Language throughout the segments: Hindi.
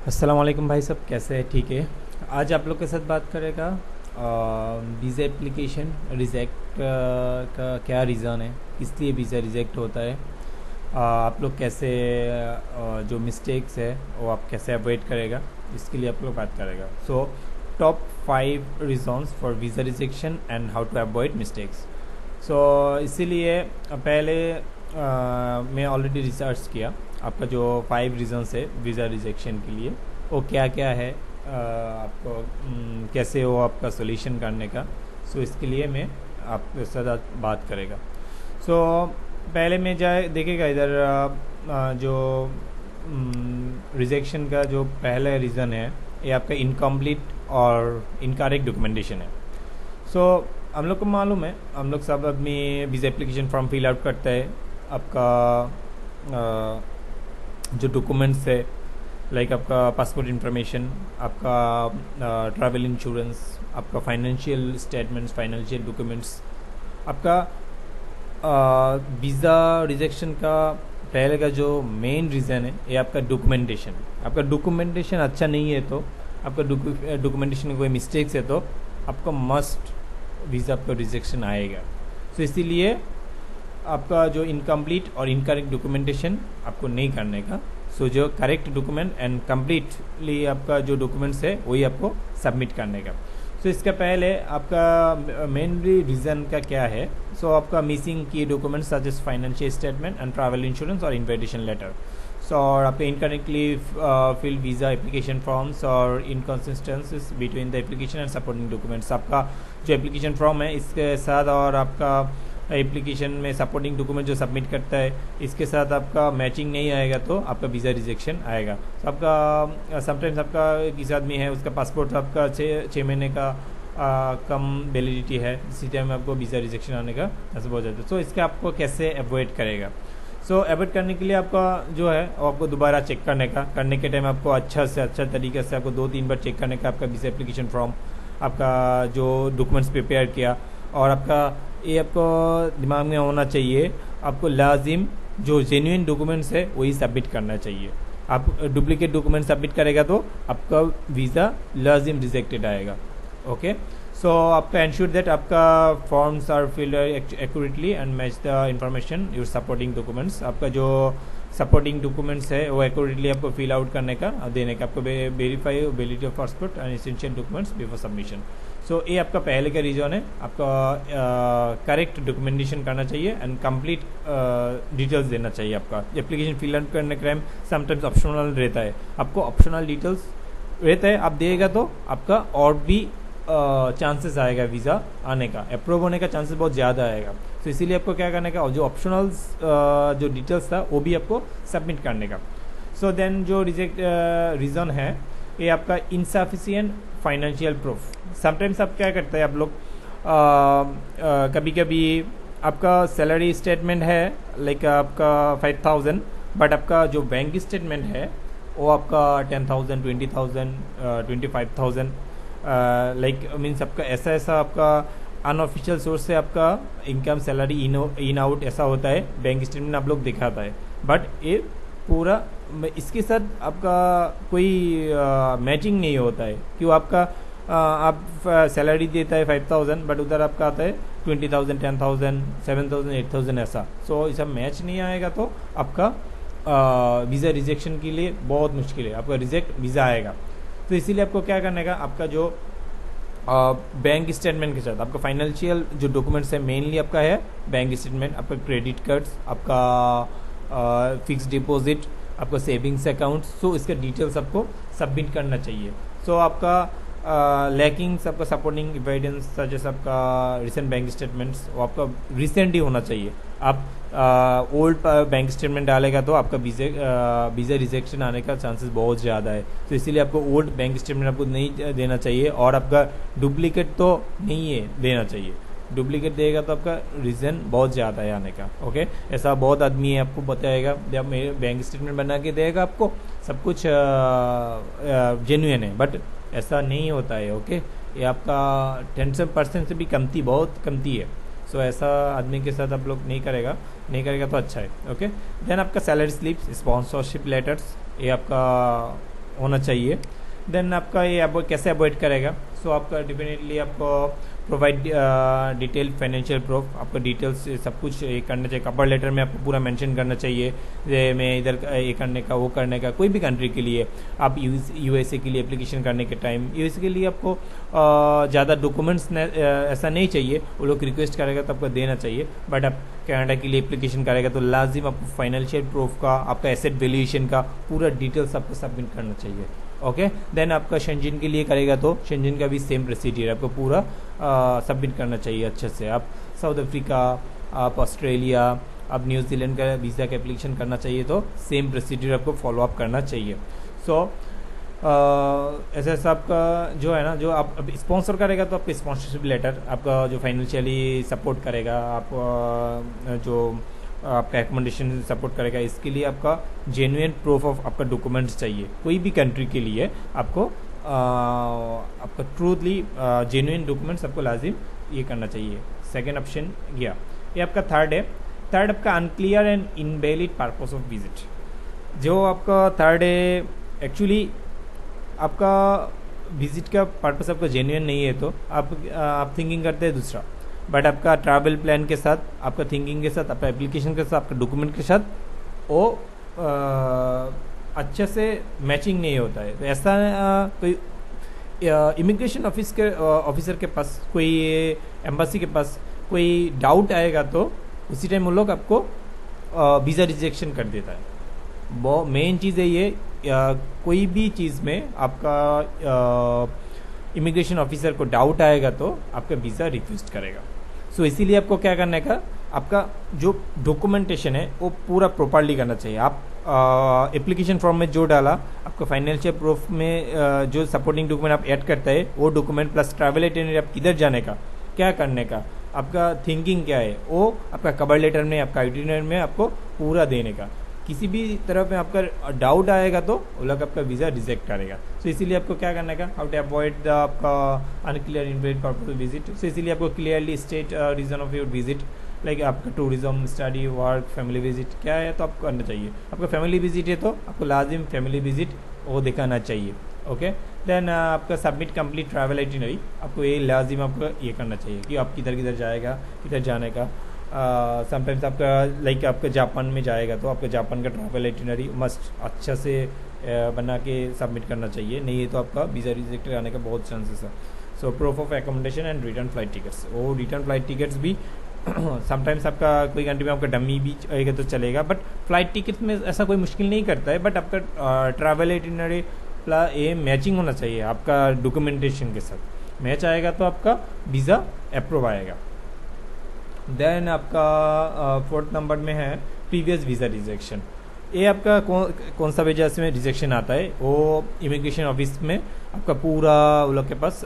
अस्सलाम वालेकुम भाई सब, कैसे हैं? ठीक है। आज आप लोग के साथ बात करेगा वीज़ा एप्लीकेशन रिजेक्ट का क्या रीज़न है, इसलिए वीज़ा रिजेक्ट होता है। आप लोग कैसे जो मिस्टेक्स है वो आप कैसे अवॉइड करेगा, इसके लिए आप लोग बात करेगा। So top 5 reasons for visa rejection and how to avoid mistakes. So इसीलिए पहले मैं ऑलरेडी रिसर्च किया आपका जो 5 रीजंस है वीज़ा रिजेक्शन के लिए, वो क्या क्या है, आपको कैसे वो आपका सोल्यूशन करने का। सो इसके लिए मैं आपके साथ बात करेगा। सो पहले में जाए देखेगा इधर जो रिजेक्शन का जो पहला रीज़न है ये आपका इनकम्प्लीट और इनकरेक्ट डॉक्यूमेंटेशन है। सो हम लोग को मालूम है, हम लोग सब अपनी visa application form fill out करते हैं। आपका जो डॉक्यूमेंट्स है लाइक आपका पासपोर्ट इंफॉर्मेशन, आपका ट्रैवल इंश्योरेंस, आपका फाइनेंशियल स्टेटमेंट्स, फाइनेंशियल डॉक्यूमेंट्स, आपका वीज़ा रिजेक्शन का पहले का जो मेन रीज़न है ये आपका डॉक्यूमेंटेशन। आपका डॉक्यूमेंटेशन अच्छा नहीं है तो आपका डॉक्यूमेंटेशन में कोई मिस्टेक्स है तो आपका मस्ट वीज़ा आपका रिजेक्शन आएगा। तो इसीलिए आपका जो इनकम्प्लीट और इनकरेक्ट डॉक्यूमेंटेशन आपको नहीं करने का। सो जो करेक्ट डॉक्यूमेंट एंड कम्प्लीटली आपका जो डॉक्यूमेंट्स है वही आपको सबमिट करने का। सो इसका पहले आपका मेनली रीज़न का क्या है। सो आपका मिसिंग की documents such as financial statement and travel insurance और इन्विटेशन लेटर। सो और आपके incorrectly fill visa application forms और inconsistencies between the application and supporting documents. आपका जो एप्लीकेशन फॉर्म है इसके साथ और आपका एप्लीकेशन में सपोर्टिंग डॉक्यूमेंट जो सबमिट करता है इसके साथ आपका मैचिंग नहीं आएगा तो आपका वीज़ा रिजेक्शन आएगा। तो आपका समटाइम्स आपका किसी आदमी है उसका पासपोर्ट आपका 6 महीने का कम वैलिडिटी है, इसी टाइम आपको वीज़ा रिजेक्शन आने का ऐसा बहुत ज़्यादा। सो इसका आपको कैसे अवॉइड करेगा। सो अवॉइड करने के लिए आपका जो है वो आपको दोबारा चेक करने के टाइम आपको अच्छा से अच्छा तरीके से आपको 2-3 बार चेक करने का। आपका वीज़ा एप्लीकेशन फॉर्म, आपका जो डॉक्यूमेंट्स प्रिपेयर किया, और आपका ये आपको दिमाग में होना चाहिए आपको लाजिम जो जेन्युइन डॉक्यूमेंट्स है वही सबमिट करना चाहिए। आप डुप्लीकेट डॉक्यूमेंट सबमिट करेगा तो आपका वीज़ा लाजिम रिजेक्टेड आएगा। ओके, सो आपका एंश्योर दैट आपका forms are filled accurately and match the information your supporting documents. आपका जो सपोर्टिंग डॉक्यूमेंट्स है वो एक्यूरेटली आपको फिल आउट करने का, देने का। आपको verify ability of passport and essential documents before submission. So ये आपका पहले का रीजन है। आपका करेक्ट डॉक्यूमेंटेशन करना चाहिए एंड कंप्लीट डिटेल्स देना चाहिए। आपका एप्लीकेशन फिल आउट करने के टाइम समटाइम्स ऑप्शनल रहता है, आपको ऑप्शनल डिटेल्स रहता है, आप देगा तो आपका और भी चांसेस आएगा वीज़ा आने का, अप्रूव होने का चांसेस बहुत ज़्यादा आएगा। तो इसीलिए आपको क्या करने का, और जो ऑप्शनल जो डिटेल्स था वो भी आपको सबमिट करने का। सो देन जो रीज़न है ये आपका इनसफिशिएंट फाइनेंशियल प्रूफ। समटाइम्स आप क्या करते हैं, आप लोग कभी कभी आपका सैलरी स्टेटमेंट है लाइक आपका 5,000, बट आपका जो बैंक स्टेटमेंट है वो आपका 10,000, 20,000, 25,000 लाइक मीन्स आपका ऐसा आपका अनऑफिशियल सोर्स से आपका इनकम सैलरी इन आउट ऐसा होता है, बैंक स्टेटमेंट आप लोग दिखाता है, बट ये पूरा इसके साथ आपका कोई मैचिंग नहीं होता है। क्यों आपका आप सैलरी देता है 5,000 बट उधर आपका आता है 20,000, 10,000, 7,000, 8,000 ऐसा। सो ये सब मैच नहीं आएगा तो आपका वीज़ा रिजेक्शन के लिए बहुत मुश्किल है, आपका रिजेक्ट वीज़ा आएगा। तो इसीलिए आपको क्या करने का, आपका जो बैंक स्टेटमेंट के साथ आपका फाइनेंशियल जो डॉक्यूमेंट्स है मेनली आपका है बैंक स्टेटमेंट, आपका क्रेडिट कार्ड्स, आपका फिक्स डिपॉजिट, आपका सेविंग्स अकाउंट्स। सो इसका डिटेल्स आपको सबमिट करना चाहिए। सो आपका लैकिंग्स आपका सपोर्टिंग एविडेंस सच एस आपका रिसेंट बैंक स्टेटमेंट्स वो आपका रिसेंट ही होना चाहिए। आप ओल्ड बैंक स्टेटमेंट डालेगा तो आपका वीज़ा रिजेक्शन आने का चांसेस बहुत ज़्यादा है। तो इसीलिए आपको ओल्ड बैंक स्टेटमेंट आपको नहीं देना चाहिए, और आपका डुप्लीकेट तो नहीं है देना चाहिए। डुप्लीकेट देगा तो आपका रीज़न बहुत ज़्यादा है आने का। ओके, ऐसा बहुत आदमी है आपको बताएगा जब मेरे बैंक स्टेटमेंट बना के देगा आपको सब कुछ जेन्युइन है, बट ऐसा नहीं होता है। ओके, ये आपका 10% से भी कमती, बहुत कमती है। सो ऐसा आदमी के साथ आप लोग नहीं करेगा तो अच्छा है। ओके, देन आपका सैलरी स्लिप्स, स्पॉन्सरशिप लेटर्स, ये आपका होना चाहिए। देन आपका ये कैसे अवॉइड करेगा, सो आपका डिफिनेटली आपको प्रोवाइड डिटेल फाइनेंशियल प्रूफ, आपको डिटेल्स सब कुछ ये करना चाहिए। कवर लेटर में आपको पूरा मेंशन करना चाहिए ये मैं इधर ये करने का वो करने का। कोई भी कंट्री के लिए आप यूएसए के लिए एप्लीकेशन करने के टाइम यूएसए के लिए आपको ज़्यादा डॉक्यूमेंट्स ऐसा नहीं चाहिए, वो लोग रिक्वेस्ट करेगा तो आपको देना चाहिए। बट आप कनाडा के लिए एप्लीकेशन करेगा तो लाजिम आपको फाइनेंशियल प्रूफ का, आपका एसेट वैल्यूएशन का पूरा डिटेल्स आपको सबमिट करना चाहिए। ओके, देन आपका शेंजन के लिए करेगा तो शेंजन का भी सेम प्रोसीजर आपको पूरा सबमिट करना चाहिए अच्छे से। आप साउथ अफ्रीका, आप ऑस्ट्रेलिया, आप न्यूजीलैंड का वीज़ा का एप्लीकेशन करना चाहिए तो सेम प्रोसीजर आपको फॉलो अप करना चाहिए। सो ऐसा ऐसा आपका जो है ना, जो आप स्पॉन्सर करेगा तो आपका स्पॉन्सरशिप लेटर, आपका जो फाइनेंशियली सपोर्ट करेगा, आप जो आपका एकोमोडेशन सपोर्ट करेगा, इसके लिए आपका जेन्युइन प्रूफ ऑफ आपका डॉक्यूमेंट्स चाहिए। कोई भी कंट्री के लिए आपको आपका ट्रूथली जेन्युइन डॉक्यूमेंट्स आपको लाजिम ये करना चाहिए। सेकेंड ऑप्शन गया, ये आपका थर्ड है। थर्ड आपका unclear and invalid purpose of visit. जो आपका थर्ड है, एक्चुअली आपका विजिट का पर्पस आपका जेन्युइन नहीं है तो आप थिंकिंग करते हैं दूसरा, बट आपका ट्रैवल प्लान के साथ, आपका थिंकिंग के साथ, आपका एप्लीकेशन के साथ, आपका डॉक्यूमेंट के साथ वो अच्छे से मैचिंग नहीं होता है। तो ऐसा कोई इमिग्रेशन ऑफिसर के पास, कोई एम्बेसी के पास कोई डाउट आएगा तो उसी टाइम वो लोग आपको वीज़ा रिजेक्शन कर देता है। वो मेन चीज़ है ये, कोई भी चीज़ में आपका इमिग्रेशन ऑफिसर को डाउट आएगा तो आपका वीज़ा रिक्वेस्ट करेगा। सो इसीलिए आपको क्या करने का, आपका जो डॉक्यूमेंटेशन है वो पूरा प्रॉपरली करना चाहिए। आप एप्लीकेशन फॉर्म में जो डाला, आपका फाइनेंशियल प्रूफ में जो सपोर्टिंग डॉक्यूमेंट आप ऐड करता है वो डॉक्यूमेंट प्लस ट्रैवल आइटिनरी, आप किधर जाने का, क्या करने का, आपका थिंकिंग क्या है, वो आपका कवर लेटर में, आपका आइटिनरी में आपको पूरा देने का। किसी भी तरफ में आपका डाउट आएगा तो वो लोग आपका वीज़ा रिजेक्ट करेगा। सो इसीलिए आपको क्या करने का, हाउ टू अवॉइड द आपका unclear invalid purpose of visit. So इसीलिए आपको clearly state reason of your visit, like आपका tourism, study, work, family visit क्या है तो आपको करना चाहिए। आपका फैमिली विजिट है तो आपको लाजिम फैमिली विजिट वो दिखाना चाहिए। ओके, देन आपका सबमिट कंप्लीट ट्रैवल आइटिनरी, आपको ये लाजिम आपको ये करना चाहिए कि आप किधर किधर जाएगा, किधर जाने का। समटाइम्स आपका लाइक आपका जापान में जाएगा तो आपका जापान का ट्रैवल आइटिनरी मस्ट अच्छा से बना के सबमिट करना चाहिए, नहीं है तो आपका वीज़ा रिजेक्ट आने का बहुत चांसेस है। सो proof of accommodation and return flight tickets, वो रिटर्न फ्लाइट टिकट्स भी समटाइम्स आपका कोई कंट्री में आपका डमी भी आएगा तो चलेगा, बट फ्लाइट टिकट्स में ऐसा कोई मुश्किल नहीं करता है। बट आपका ट्रैवल आइटिनरी प्लस ये मैचिंग होना चाहिए आपका डॉक्यूमेंटेशन के साथ, मैच आएगा तो आपका वीज़ा अप्रूव आएगा। देन आपका फोर्थ नंबर में है प्रीवियस वीज़ा रिजेक्शन। ये आपका कौन सा वजह से रिजेक्शन आता है, वो इमिग्रेशन ऑफिस में आपका पूरा वो लोग के पास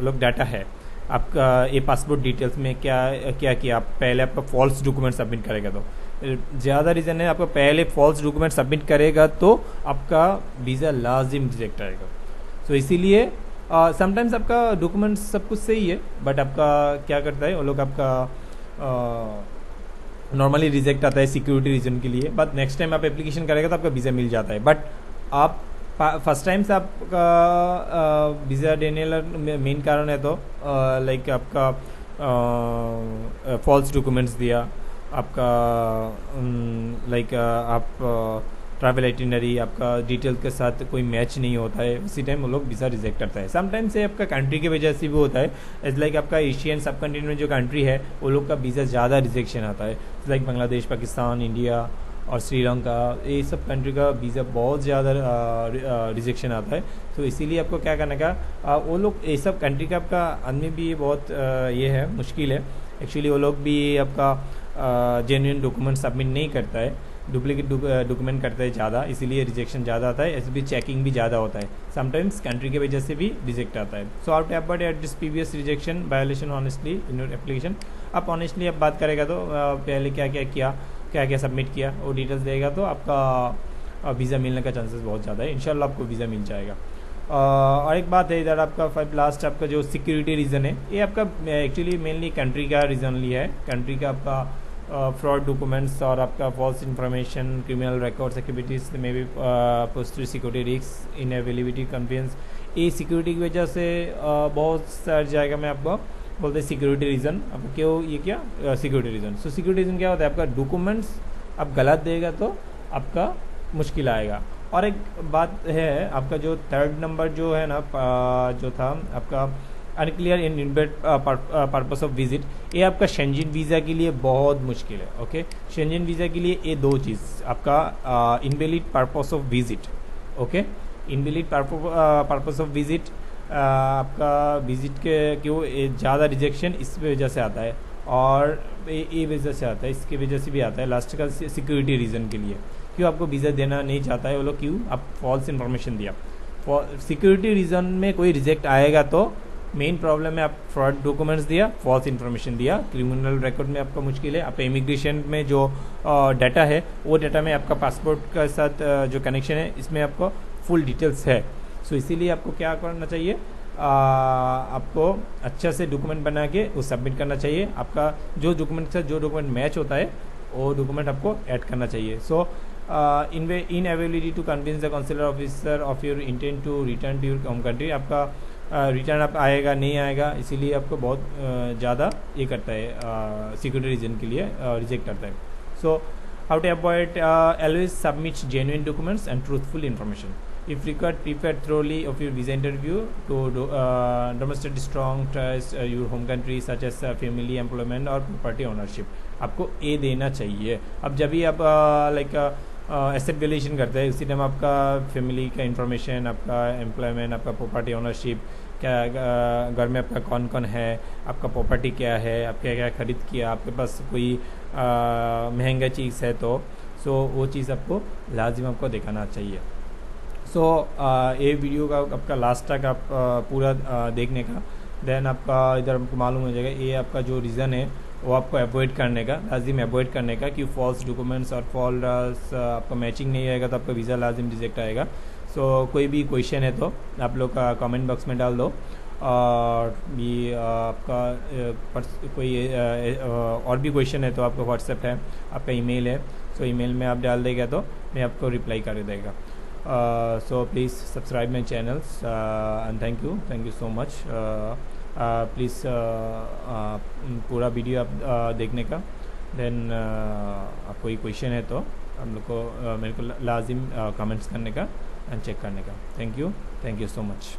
लोग डाटा है आपका। ये पासपोर्ट डिटेल्स में क्या क्या किया, आप पहले आपका फॉल्स डॉक्यूमेंट सबमिट करेगा तो ज़्यादा रीज़न है, आपका पहले फॉल्स डॉक्यूमेंट सबमिट करेगा तो आपका वीज़ा लाजिम रिजेक्ट आएगा। सो इसीलिए समटाइम्स आपका डॉक्यूमेंट्स सब कुछ सही है, बट आपका क्या करता है वो लोग आपका नॉर्मली रिजेक्ट आता है सिक्योरिटी रीजन के लिए, बट नेक्स्ट टाइम आप एप्लीकेशन करेगा तो आपका वीज़ा मिल जाता है। बट आप फर्स्ट टाइम से आपका वीज़ा देने मेन कारण है तो लाइक आपका फॉल्स डॉक्यूमेंट्स दिया, आपका लाइक आप ट्रैवल आइटिनरी आपका डिटेल के साथ कोई मैच नहीं होता है, उसी टाइम वो लोग वीज़ा रिजेक्ट करता है। समटाइम्स से आपका कंट्री की वजह से भी होता है, एज लाइक आपका एशियन सब कंटिनेंट में जो कंट्री है वो लोग का वीज़ा ज़्यादा रिजेक्शन आता है, लाइक बांग्लादेश, पाकिस्तान, इंडिया और श्रीलंका, ये सब कंट्री का वीज़ा बहुत ज़्यादा रिजेक्शन आता है। तो इसीलिए आपको क्या करने का, वो लोग ये सब कंट्री का आपका आदमी भी बहुत ये है मुश्किल है एक्चुअली, वो लोग भी आपका जेन्युइन डॉक्यूमेंट सबमिट नहीं करता है, डुप्लीकेट डॉक्यूमेंट करता है ज़्यादा, इसीलिए रिजेक्शन ज़्यादा आता है। ऐसे भी चेकिंग भी ज़्यादा होता है, समटाइम्स कंट्री की वजह से भी रिजेक्ट आता है। So out about at this previous rejection violation honestly in your application, आप ऑनेस्टली आप बात करेगा तो पहले क्या क्या किया, क्या क्या सबमिट किया वो डिटेल्स देगा तो आपका वीज़ा मिलने का चांसेस बहुत ज़्यादा है, इंशाल्लाह आपको वीज़ा मिल जाएगा। और एक बात है इधर आपका लास्ट आपका जो सिक्योरिटी रीज़न है, ये आपका एक्चुअली मेनली कंट्री का रीज़न लिया है, कंट्री का आपका फ्रॉड डॉक्यूमेंट्स और आपका false information, criminal records activities में भी पोस्टरी security risk, in availability, convenience, ये सिक्योरिटी की वजह से बहुत सारी जगह में आपको बोलते हैं सिक्योरिटी रीज़न। आपको क्यों ये क्या सिक्योरिटी रीज़न। सो सिक्योरिटी रीज़न क्या होता है, आपका डॉक्यूमेंट्स आप गलत देगा तो आपका मुश्किल आएगा। और एक बात है, आपका जो थर्ड नंबर जो है ना जो था आपका unclear in invade purpose of visit, ये आपका शेंजन वीज़ा के लिए बहुत मुश्किल है। ओके, शेंजन वीज़ा के लिए ये दो चीज़, आपका invalid purpose of visit, okay, invalid purpose of visit, आपका विजिट के क्यों ज़्यादा रिजेक्शन इस वजह से आता है, और ये वजह से आता है, इसकी वजह से भी आता है लास्ट का सिक्योरिटी रीज़न के लिए, क्यों आपको वीज़ा देना नहीं चाहता है वो लोग, क्यों आप फॉल्स इन्फॉर्मेशन दिया। सिक्योरिटी रीज़न में कोई रिजेक्ट आएगा तो मेन प्रॉब्लम है आप फ्रॉड डॉक्यूमेंट्स दिया, फॉल्स इन्फॉर्मेशन दिया, क्रिमिनल रिकॉर्ड में आपका मुश्किल है, आपका इमिग्रेशन में जो डाटा है वो डाटा में आपका पासपोर्ट के साथ जो कनेक्शन है इसमें आपको फुल डिटेल्स है। सो इसीलिए आपको क्या करना चाहिए, आपको अच्छा से डॉक्यूमेंट बना के वो सबमिट करना चाहिए। आपका जो डॉक्यूमेंट से जो डॉक्यूमेंट मैच होता है वो डॉक्यूमेंट आपको ऐड करना चाहिए। So inability to convince the counsellor officer of your intent to return to your home country, आपका रिटर्न आप आएगा नहीं आएगा, इसीलिए आपको बहुत ज़्यादा ये करता है सिक्योरिटी रीजन के लिए रिजेक्ट करता है। So how to avoid, always submit genuine documents and truthful information. If required, prepare thoroughly of your visa interview to demonstrate strong trust your home country such as family, employment और property ownership. आपको ये देना चाहिए। अब जब भी आप लाइक एसेट वैल्यूएशन करते हैं उसी टाइम आपका फैमिली का इंफॉर्मेशन, आपका एम्प्लॉयमेंट, आपका प्रॉपर्टी ओनरशिप, क्या घर में आपका कौन कौन है, आपका प्रॉपर्टी क्या है, आप क्या क्या खरीद किया, आपके पास कोई महंगा चीज़ है तो वो चीज़ आपको लाजिम आपको दिखाना चाहिए। सो ये वीडियो का आपका लास्ट तक आप पूरा देखने का, देन आपका इधर आपको मालूम हो जाएगा ये आपका जो रीज़न है वो आपको अवॉइड करने का, लाजिम अवॉइड करने का, कि फॉल्स डॉक्यूमेंट्स और फॉल्स आपका मैचिंग नहीं आएगा तो आपका वीज़ा लाजिम रिजेक्ट आएगा। सो कोई भी क्वेश्चन है तो आप लोग का कमेंट बॉक्स में डाल दो, और भी आपका कोई और भी क्वेश्चन है तो आपका व्हाट्सएप है, आपका ईमेल है, सो ईमेल में आप डाल देगा तो मैं आपको रिप्लाई कर देगा। So please subscribe my channels and thank you so much. Please पूरा वीडियो आप देखने का, देन कोई क्वेश्चन है तो हम लोग को मेरे को लाजिम कमेंट्स करने का एंड चेक करने का। Thank you so much.